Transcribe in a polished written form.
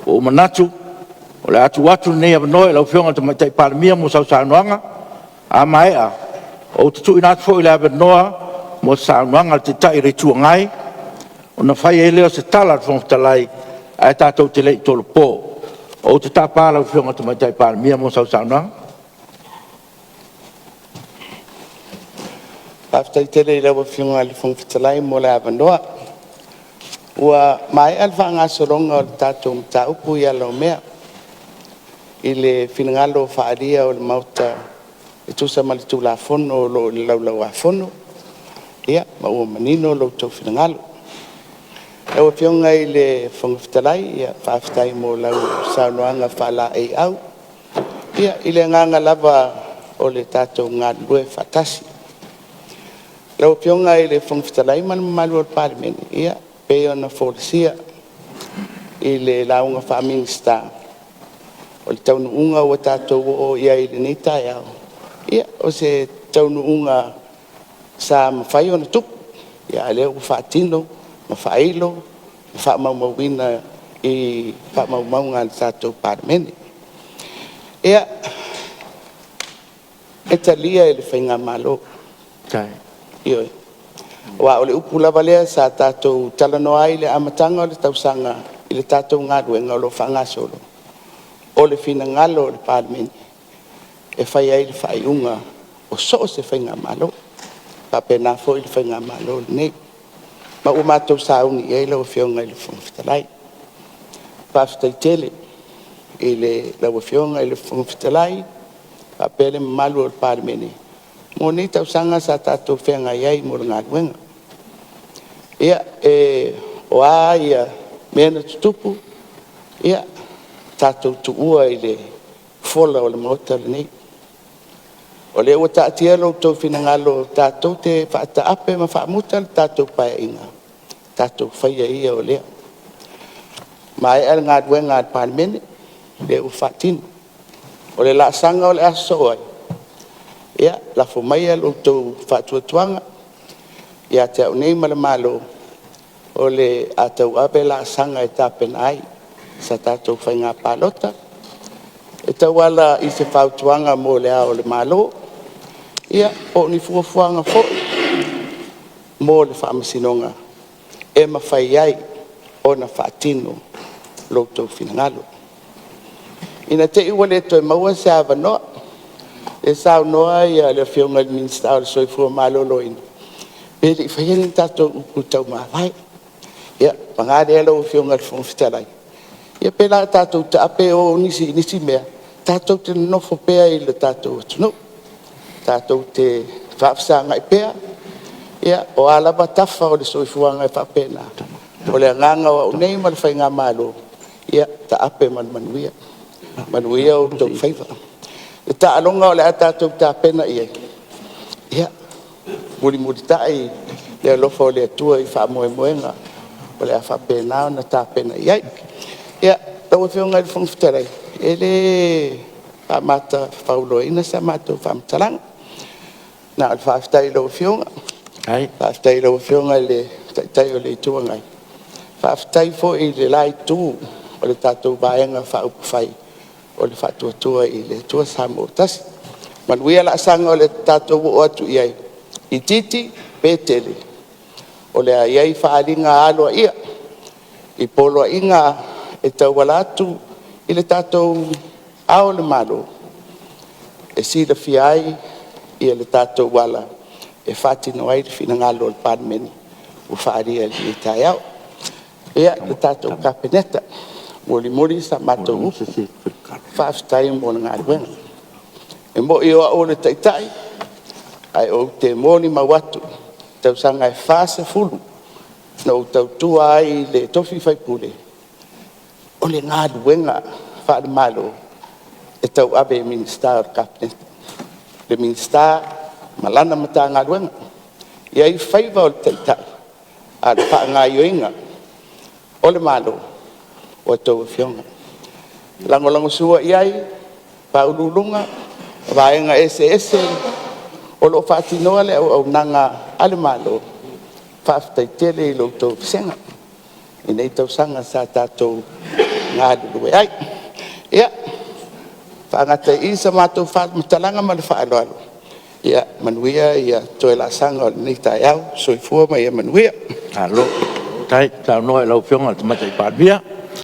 o manatu o le atu nei avanoe lau fionga te maitai palemia mo sausaanoaga a maea o tutuuina atu foʻi le avanoa mo saunoaga le titaʻi le tuagai ona fai ai lea se tala le fogatalai ae tatou te leʻi tolopō o te tapā lau fionga te maitai palemia mo sausaanoaga. Paafetaitele i laua fioga le fogatalai mo le avanoa ua mai al faagasologa o le tatou mataupu ia lau mea i le finagalo faalia o le mauta e tusa ma le tulafono o loo le laulau afono ia ma ua manino o loutou finagalo ua fioga i le fogafetalai ia faafetai mo lau saunoaga faalaʻeiʻau ia i le agaga lava o le tatou galulue faatasi lau fioga i le fogafetalai ma le mamalu o le palemene ia pei ona folasia i le lauga faaminista o le taunuuga ua tatou oo ia i lenei taeao ia o se taunuuga sa mafai ona tupu ia lea ua faatino ma faailo ma faamaumauina i faamaumauga le tatou palemene ia e talia i le faiga malo ioe ua o le upu lava lea sa tatou talanoa ai le amataga o le tausaga i le tatou galuega o lo faagasolo o le finagalo o le palemene e fai ai le faaiʻuga o so o se faiga malo faapena foʻi le faiga malo lenei ma ua matou sauni ai laua fioga i le fogafetalai faafetaitele i le laua fioga i le fogafetalai faapea le mamalu o le palemene mo nei tausaga sa tatou feagai ai mo le galuega ia o ā ia mea na tutupu ia tatou tuua i le fola o le maota lenei o lea ua taatia loutou finagalo tatou te faataape ma faamuta le tatou paeaʻiga tatou faia ia o lea ma e le galuega a le palemene lea ua faatino o le laasaga o le aso ai ia lafo maia loutou faatuatuaga ia te aʻu nei ma le malo o le atauave laasaga e tapena ai sa tatou faiga palota e tauala i se fautuaga mo le a o le malo ia o ni fuafuaga foʻi mo le faamasinoga e mafai ai ona faatino loutou finagalo ina teʻi ua le toe maua se avanoa e saunoa ia le fioga i le minista o le soifua malōlōina pe leʻi faia ni tatou upu taumavae ia magalea lau fioga le fogafetalai ia pe la tatou taape o nisi mea tatou te nofo pea i le tatou atunuu tatou te faafesagaʻi pea ia o a lava tafa o le soifuaga e faapena o le agaga o aʻu nei ma le faiga malo ia taape ma le manuia o tou faiva e taaloga o le a tatou tapena ia ia mulimulitaʻi le alofa o le atua i faamoemoega o le a faapena ona tapena i ai ia laua fioga i le fogafetalai e lē faamata fauloaina sa matou faamatalaga na o le faafetai laua fioga faafetai laua fioga i le taʻitaʻi o le ituagai faafetai foʻi i le la itu o le tatou vaega faaupu fai o le faatuatua i le atua sa mo tasi manuia laasaga o le tatou oo atu i ai i titi pe tele o le aiai faaliga aloaʻia i poloaʻiga e tauala atu i le tatou ao le malo e silafia ai ia le tatou ala e faatino ai le finagalo o le palemene ua faalia i le taeao ia le tatou kapeneta mulimuli sa matou upu faafetai mo le galuega e moʻi o aʻu le taʻitaʻi ae ou te moli mau atu tausaga e fasefulu na ou tautua ai le tofi faipule o le galuega faalemalo e tauave e minista o le kapeneta le minista ma lana matagaluega ia i faiva o le taʻitaʻi a le faagaioiga o le malo o tou fioga lagolago sua i ai paululuga vaega ese o loo faatinoa le auaunaga a le malo faafetaitele i loutou fesega i nei tausaga sa tatou ngā lulu ai. Ia, whaangata i sa mātou whaamutalanga ma le whaaloalo. Ia, manuia, ia toi la sanga o ni tai au, soifua mai ia manuia. Alo, tai, tau noa e lau whionga te matai pāpia.